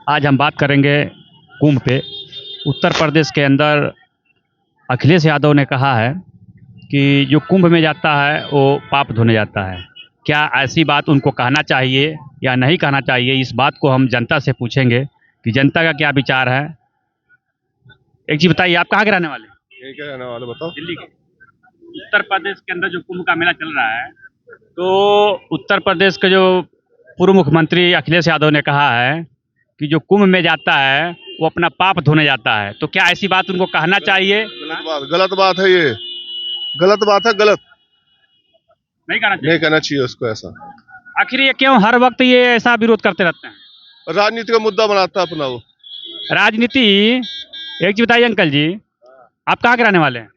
आज हम बात करेंगे कुंभ पे। उत्तर प्रदेश के अंदर अखिलेश यादव ने कहा है कि जो कुंभ में जाता है वो पाप धोने जाता है। क्या ऐसी बात उनको कहना चाहिए या नहीं कहना चाहिए, इस बात को हम जनता से पूछेंगे कि जनता का क्या विचार है। एक चीज बताइए, आप कहाँ के रहने वाले हैं? यही क्या रहने वाले बताओ। दिल्ली के। उत्तर प्रदेश के अंदर जो कुंभ का मेला चल रहा है, तो उत्तर प्रदेश के जो पूर्व मुख्यमंत्री अखिलेश यादव ने कहा है कि जो कुंभ में जाता है वो अपना पाप धोने जाता है। तो क्या ऐसी बात उनको कहना चाहिए? गलत बात है ये। गलत बात है, गलत नहीं कहना चाहिए। नहीं कहना चाहिए उसको ऐसा। आखिर ये क्यों हर वक्त ये ऐसा विरोध करते रहते हैं? राजनीति का मुद्दा बनाता है अपना वो। राजनीति। एक चीज बताइए अंकल जी, आप कहाँ के रहने वाले हैं?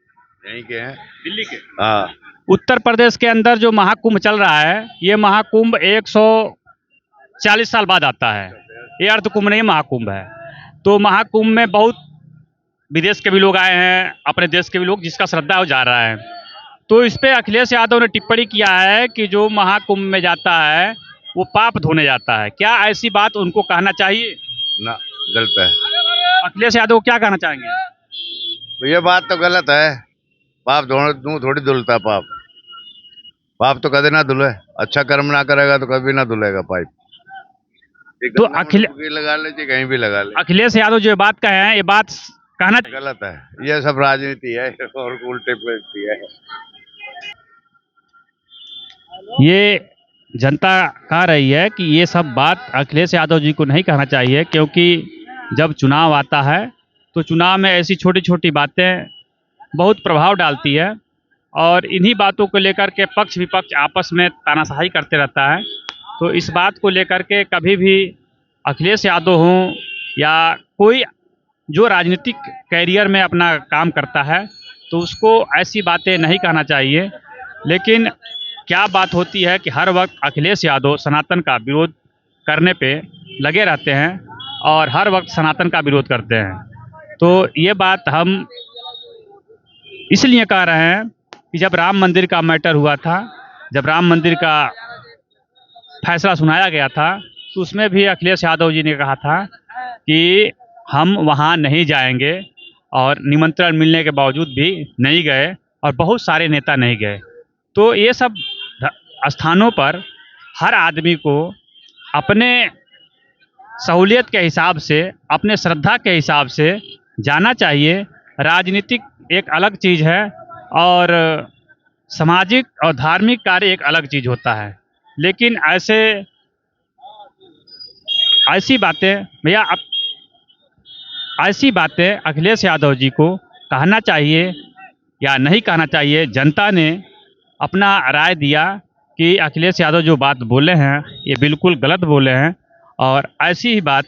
यहीं के हैं। दिल्ली के। हाँ। उत्तर प्रदेश के अंदर जो महाकुंभ चल रहा है, ये महाकुंभ 140 साल बाद आता है। ये अर्ध कुंभ नहीं, महाकुंभ है। तो महाकुंभ में बहुत विदेश के भी लोग आए हैं, अपने देश के भी लोग, जिसका श्रद्धा हो जा रहा है। तो इस पे अखिलेश यादव ने टिप्पणी किया है कि जो महाकुंभ में जाता है वो पाप धोने जाता है। क्या ऐसी बात उनको कहना चाहिए? ना, गलत है। अखिलेश यादव क्या कहना चाहेंगे? ये बात तो गलत है। पाप थोड़ी धुलता पाप। पाप तो कभी ना धुले। अच्छा कर्म ना करेगा तो कभी ना धुलेगा पाइप। तो लगा ले, कहीं भी लगा ले। अखिलेश यादव जो बात कहे हैं, ये बात कहना गलत है। ये सब राजनीति है और उल्टे पलटी है। ये जनता कह रही है कि ये सब बात अखिलेश यादव जी को नहीं कहना चाहिए, क्योंकि जब चुनाव आता है तो चुनाव में ऐसी छोटी छोटी बातें बहुत प्रभाव डालती है और इन्हीं बातों को लेकर के पक्ष विपक्ष आपस में तानाशाही करते रहता है। तो इस बात को लेकर के कभी भी अखिलेश यादव हों या कोई जो राजनीतिक कैरियर में अपना काम करता है, तो उसको ऐसी बातें नहीं कहना चाहिए। लेकिन क्या बात होती है कि हर वक्त अखिलेश यादव सनातन का विरोध करने पे लगे रहते हैं और हर वक्त सनातन का विरोध करते हैं। तो ये बात हम इसलिए कह रहे हैं कि जब राम मंदिर का मैटर हुआ था, जब राम मंदिर का फैसला सुनाया गया था, तो उसमें भी अखिलेश यादव जी ने कहा था कि हम वहाँ नहीं जाएंगे, और निमंत्रण मिलने के बावजूद भी नहीं गए और बहुत सारे नेता नहीं गए। तो ये सब स्थानों पर हर आदमी को अपने सहूलियत के हिसाब से, अपने श्रद्धा के हिसाब से जाना चाहिए। राजनीतिक एक अलग चीज़ है और सामाजिक और धार्मिक कार्य एक अलग चीज़ होता है। लेकिन ऐसी बातें भैया, ऐसी बातें अखिलेश यादव जी को कहना चाहिए या नहीं कहना चाहिए। जनता ने अपना राय दिया कि अखिलेश यादव जो बात बोले हैं ये बिल्कुल गलत बोले हैं, और ऐसी ही बात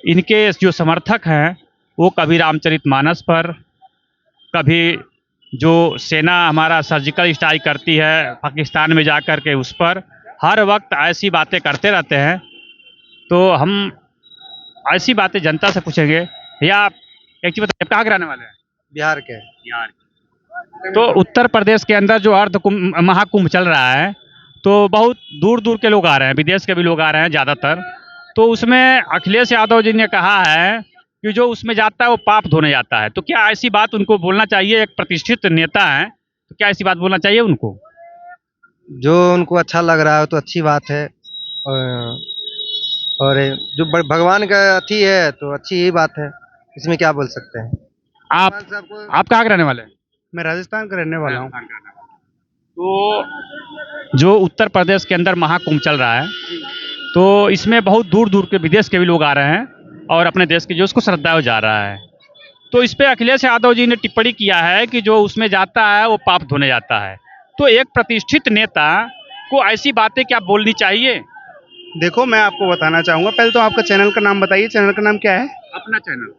इनके जो समर्थक हैं वो कभी रामचरितमानस पर, कभी जो सेना हमारा सर्जिकल स्ट्राइक करती है पाकिस्तान में जाकर के, उस पर हर वक्त ऐसी बातें करते रहते हैं। तो हम ऐसी बातें जनता से पूछेंगे। भैया आप एक चीज बताइए, आप कहाँ के रहने वाले हैं? बिहार के। बिहार। तो उत्तर प्रदेश के अंदर जो अर्ध कुंभ महाकुंभ चल रहा है, तो बहुत दूर दूर के लोग आ रहे हैं, विदेश के भी लोग आ रहे हैं ज़्यादातर। तो उसमें अखिलेश यादव जी ने कहा है कि जो उसमें जाता है वो पाप धोने जाता है। तो क्या ऐसी बात उनको बोलना चाहिए? एक प्रतिष्ठित नेता है, तो क्या ऐसी बात बोलना चाहिए उनको? जो उनको अच्छा लग रहा है तो अच्छी बात है, और और जो भगवान का अथी है तो अच्छी ही बात है, इसमें क्या बोल सकते हैं। आप कहाँ के रहने वाले हैं? मैं राजस्थान का रहने वाला हूँ। तो जो उत्तर प्रदेश के अंदर महाकुंभ चल रहा है, तो इसमें बहुत दूर दूर के विदेश के भी लोग आ रहे हैं और अपने देश के जो उसको श्रद्धा हो जा रहा है। तो इस पे अखिलेश यादव जी ने टिप्पणी किया है कि जो उसमें जाता है वो पाप धोने जाता है। तो एक प्रतिष्ठित नेता को ऐसी बातें क्या बोलनी चाहिए? देखो, मैं आपको बताना चाहूँगा, पहले तो आपका चैनल का नाम बताइए। चैनल का नाम क्या है? अपना चैनल।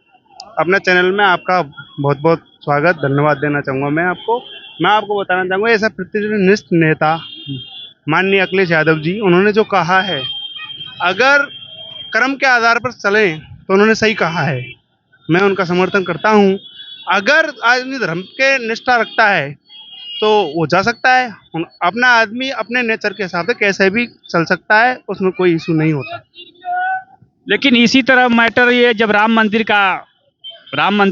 अपना चैनल में आपका बहुत बहुत स्वागत, धन्यवाद देना चाहूँगा मैं आपको। मैं आपको बताना चाहूँगा, ऐसा प्रतिष्ठित नेता माननीय अखिलेश यादव जी, उन्होंने जो कहा है, अगर कर्म के आधार पर चलें तो उन्होंने सही कहा है, मैं उनका समर्थन करता हूँ। अगर आदमी धर्म के निष्ठा रखता है तो वो जा सकता है। अपना आदमी अपने नेचर के हिसाब से कैसे भी चल सकता है, उसमें कोई इशू नहीं होता। लेकिन इसी तरह मैटर ये जब राम मंदिर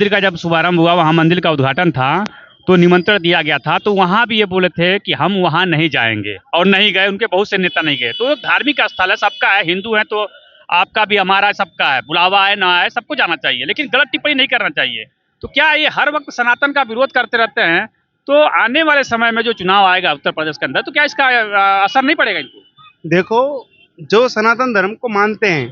का जब शुभारंभ हुआ, वहाँ मंदिर का उद्घाटन था, तो निमंत्रण दिया गया था, तो वहाँ भी ये बोले थे कि हम वहाँ नहीं जाएंगे, और नहीं गए। उनके बहुत से नेता नहीं गए। तो धार्मिक स्थल है, सबका है, हिंदू है तो आपका भी हमारा सबका है, बुलावा है ना है, सबको जाना चाहिए, लेकिन गलत टिप्पणी नहीं करना चाहिए। तो क्या ये हर वक्त सनातन का विरोध करते रहते हैं? तो आने वाले समय में जो चुनाव आएगा उत्तर प्रदेश के अंदर, तो क्या इसका असर नहीं पड़ेगा इनको? देखो, जो सनातन धर्म को मानते हैं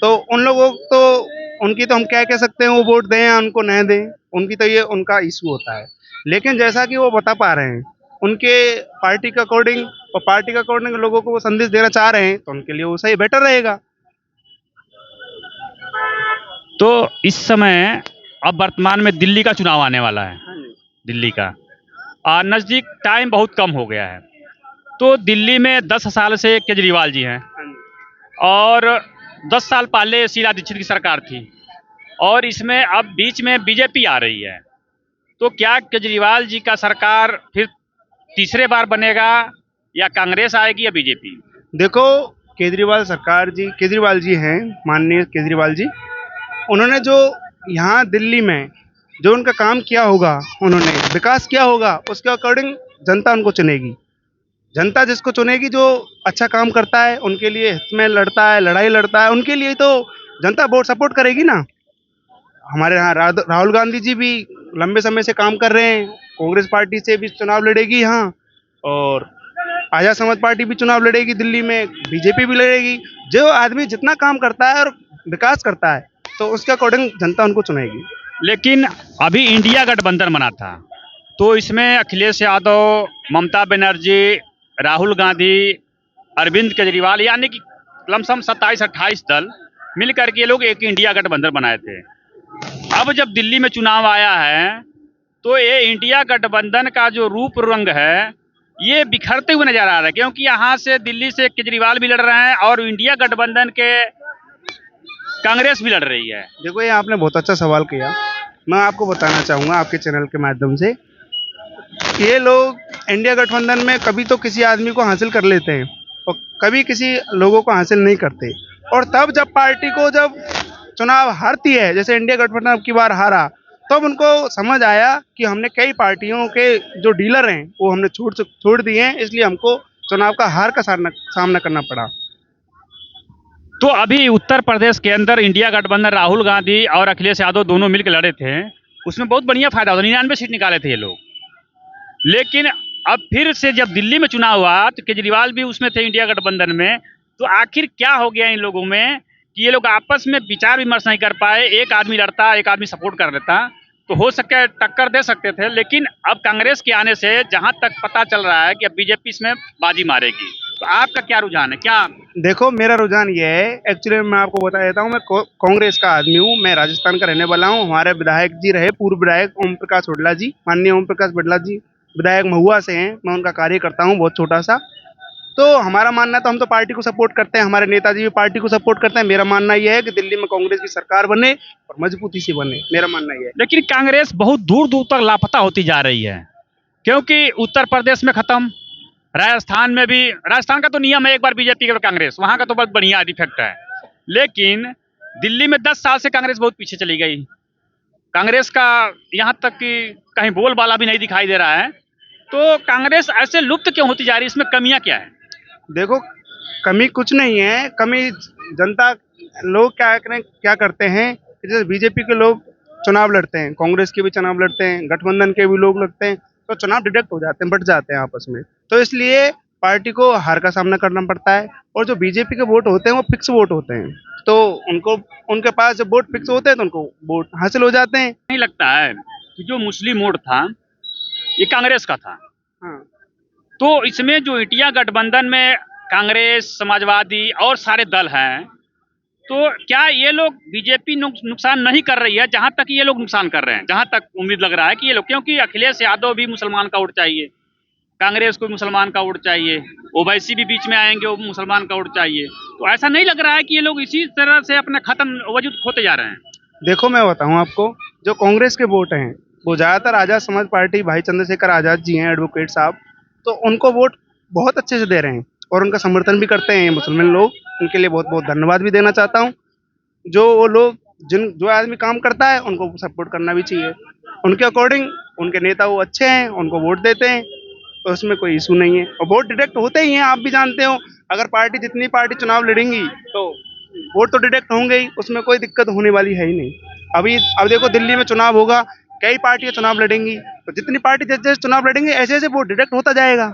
तो उन लोगों को तो उनकी तो हम क्या कह सकते हैं, वो वोट दें या उनको नहीं दें, उनकी तो ये उनका इशू होता है। लेकिन जैसा कि वो बता पा रहे हैं उनके पार्टी के अकॉर्डिंग, और पार्टी के अकॉर्डिंग लोगों को वो संदेश देना चाह रहे हैं, तो उनके लिए वो सही बेटर रहेगा। तो इस समय अब वर्तमान में दिल्ली का चुनाव आने वाला है, दिल्ली का नज़दीक टाइम बहुत कम हो गया है। तो दिल्ली में 10 साल से केजरीवाल जी हैं, और 10 साल पहले शीला दीक्षित की सरकार थी, और इसमें अब बीच में बीजेपी आ रही है। तो क्या केजरीवाल जी का सरकार फिर तीसरे बार बनेगा, या कांग्रेस आएगी, या बीजेपी? देखो, केजरीवाल जी हैं, माननीय केजरीवाल जी, उन्होंने जो यहाँ दिल्ली में जो उनका काम किया होगा, उन्होंने विकास किया होगा, उसके अकॉर्डिंग जनता उनको चुनेगी। जनता जिसको चुनेगी जो अच्छा काम करता है, उनके लिए हित में लड़ता है, लड़ाई लड़ता है, उनके लिए तो जनता वोट सपोर्ट करेगी ना। हमारे यहाँ राहुल गांधी जी भी लंबे समय से काम कर रहे हैं, कांग्रेस पार्टी से भी चुनाव लड़ेगी यहाँ, और आज़ाद समाज पार्टी भी चुनाव लड़ेगी दिल्ली में, बीजेपी भी लड़ेगी। जो आदमी जितना काम करता है और विकास करता है, तो उसके अकॉर्डिंग जनता उनको चुनेगी। लेकिन अभी इंडिया गठबंधन बना था, तो इसमें अखिलेश यादव, ममता बनर्जी, राहुल गांधी, अरविंद केजरीवाल, यानी कि लमसम 27-28 दल मिल करके ये लोग एक इंडिया गठबंधन बनाए थे। अब जब दिल्ली में चुनाव आया है, तो ये इंडिया गठबंधन का जो रूप रंग है, ये बिखरते हुए नजर आ रहा है, क्योंकि यहाँ से दिल्ली से केजरीवाल भी लड़ रहे हैं, और इंडिया गठबंधन के कांग्रेस भी लड़ रही है। देखो, ये आपने बहुत अच्छा सवाल किया। मैं आपको बताना चाहूँगा आपके चैनल के माध्यम से, ये लोग इंडिया गठबंधन में कभी तो किसी आदमी को हासिल कर लेते हैं और कभी किसी लोगों को हासिल नहीं करते, और तब जब पार्टी को जब चुनाव हारती है, जैसे इंडिया गठबंधन अब की बार हारा, तब उनको समझ आया कि हमने कई पार्टियों के जो डीलर हैं वो हमने छोड़ दिए हैं, इसलिए हमको चुनाव का हार का सामना करना पड़ा। तो अभी उत्तर प्रदेश के अंदर इंडिया गठबंधन राहुल गांधी और अखिलेश यादव दोनों मिलकर लड़े थे, उसमें बहुत बढ़िया फायदा हुआ, 99 सीट निकाले थे ये लोग। लेकिन अब फिर से जब दिल्ली में चुनाव हुआ, तो केजरीवाल भी उसमें थे इंडिया गठबंधन में। तो आखिर क्या हो गया इन लोगों में कि ये लोग आपस में विचार विमर्श नहीं कर पाए? एक आदमी लड़ता, एक आदमी सपोर्ट कर देता, तो हो सके टक्कर दे सकते थे। लेकिन अब कांग्रेस के आने से जहां तक पता चल रहा है कि अब बीजेपी इसमें बाजी मारेगी। तो आपका क्या रुझान है? क्या देखो, मेरा रुझान ये है, एक्चुअली मैं आपको बता देता हूँ, मैं कांग्रेस का आदमी हूँ, मैं राजस्थान का रहने वाला हूँ। हमारे विधायक जी रहे, पूर्व विधायक ओम प्रकाश हुड्डा जी, माननीय ओम प्रकाश हुड्डा जी विधायक महुआ से हैं, मैं उनका कार्य करता हूँ, बहुत छोटा सा। तो हमारा मानना है, तो हम तो पार्टी को सपोर्ट करते हैं, हमारे नेताजी भी पार्टी को सपोर्ट करते हैं। मेरा मानना यह है कि दिल्ली में कांग्रेस की सरकार बने और मजबूती से बने, मेरा मानना यह है। लेकिन कांग्रेस बहुत दूर दूर तक लापता होती जा रही है, क्योंकि उत्तर प्रदेश में खत्म, राजस्थान में भी, राजस्थान का तो नियम है एक बार बीजेपी के कांग्रेस, वहां का तो बहुत बढ़िया इफेक्ट है। लेकिन दिल्ली में 10 साल से कांग्रेस बहुत पीछे चली गई। कांग्रेस का यहाँ तक कि कहीं बोलबाला भी नहीं दिखाई दे रहा है। तो कांग्रेस ऐसे लुप्त क्यों होती जा रही है? इसमें कमियां क्या है? देखो, कमी कुछ नहीं है, कमी जनता, लोग क्या करते हैं कि जैसे बीजेपी के लोग चुनाव लड़ते हैं, कांग्रेस के भी चुनाव लड़ते हैं, गठबंधन के भी लोग लड़ते हैं, तो चुनाव डिडक्ट हो जाते हैं, बट जाते हैं आपस में। तो इसलिए पार्टी को हार का सामना करना पड़ता है, और जो बीजेपी के वोट होते हैं वो फिक्स वोट होते हैं, तो उनको, उनके पास जब वोट फिक्स होते हैं तो उनको वोट हासिल हो जाते हैं। नहीं लगता है कि जो मुस्लिम वोट था ये कांग्रेस का था? हाँ, तो इसमें जो इंडिया गठबंधन में कांग्रेस, समाजवादी और सारे दल हैं, तो क्या ये लोग बीजेपी नुकसान नहीं कर रही है? जहां तक ये लोग नुकसान कर रहे हैं, जहां तक उम्मीद लग रहा है कि ये लोग, क्योंकि अखिलेश यादव भी मुसलमान का वोट चाहिए, कांग्रेस को मुसलमान का वोट चाहिए, ओवैसी भी बीच में आएंगे, वो मुसलमान का वोट चाहिए। तो ऐसा नहीं लग रहा है कि ये लोग इसी तरह से अपने खत्म वजूद खोते जा रहे हैं? देखो, मैं बताऊं आपको, जो कांग्रेस के वोट हैं वो ज़्यादातर आज़ाद समाज पार्टी, भाई चंद्रशेखर आज़ाद जी हैं, एडवोकेट साहब, तो उनको वोट बहुत अच्छे से दे रहे हैं और उनका समर्थन भी करते हैं ये मुसलमान लोग। उनके लिए बहुत बहुत धन्यवाद भी देना चाहता हूँ। जो वो लोग जो आदमी काम करता है उनको सपोर्ट करना भी चाहिए। उनके अकॉर्डिंग उनके नेता वो अच्छे हैं, उनको वोट देते हैं, तो उसमें कोई इशू नहीं है। और वोट डिडक्ट होते ही हैं, आप भी जानते हो। अगर जितनी पार्टी चुनाव लड़ेंगी तो वोट तो डिडक्ट होंगे ही, उसमें कोई दिक्कत होने वाली है ही नहीं। अब देखो दिल्ली में चुनाव होगा, कई पार्टियां चुनाव लड़ेंगी, तो जितनी पार्टी जैसे जैसे चुनाव लड़ेंगे ऐसे ऐसे वोट डिडक्ट होता जाएगा।